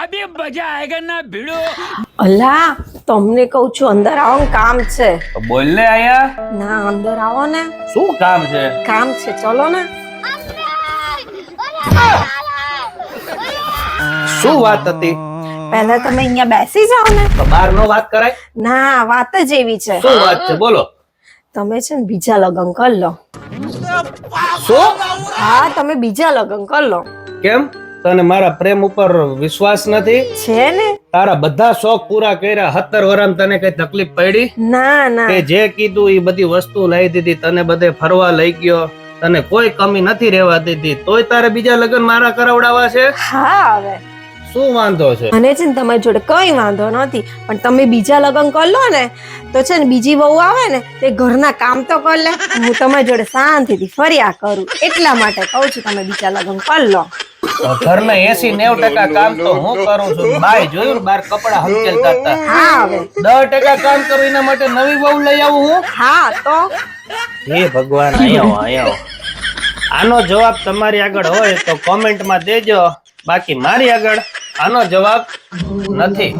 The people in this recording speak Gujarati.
अभी मजा आएगा ना भिड़ो। અલા તમને કહું છું અંદર આવો ને કામ છે. બોલ ને આયા, ના અંદર આવો ને શું કામ છે? કામ છે ચલો ને. શું વાત હતી? પહેલા તમે અહીંયા બેસી જાઓ ને. તો બહાર નો વાત કરાય? ના વાત જ એવી છે. શું વાત છે બોલો. તમે છે ને બીજા લગ્ન કરી લો. શું? હા તમે બીજા લગ્ન કરી લો. કેમ, તને મારા પ્રેમ ઉપર વિશ્વાસ નથી? છે ને. તારા બધા શોખ પૂરા કર્યા, 17 વર્ષ તને કઈ તકલીફ પડી? ના ના તે જે કીધું એ બધી વસ્તુ લઈ દીધી, તને બધે ફરવા લઈ ગયો, તને કોઈ કમી નથી રહેવા દીધી, તોય તારે બીજા લગ્ન મારા કરાવડાવવા છે? હા હવે શું વાંધો છે? મને છે ને તમારી જોડે કઈ વાંધો નથી, પણ તમે બીજા લગ્ન કરી લો ને તો છે ને બીજી વહુ આવે ને તે ઘરના કામ તો કરી લે, હું તમારી જોડે શાંતિથી ફર્યા કરું, એટલા માટે કહું છું તમે બીજા લગ્ન કરી લો. ઘરના 80-90% કામ તો હું કરું છું. બાય જોયું ને, બાર કપડા હંકેલ કરતા. હા હવે 10% કામ કરું, એના માટે નવી વહુ લઈ આવું હું? હા તો હે ભગવાન, આયો. આનો જવાબ તમારી આગળ હોય તો કોમેન્ટમાં દેજો, બાકી મારી આગળ આનો જવાબ નથી.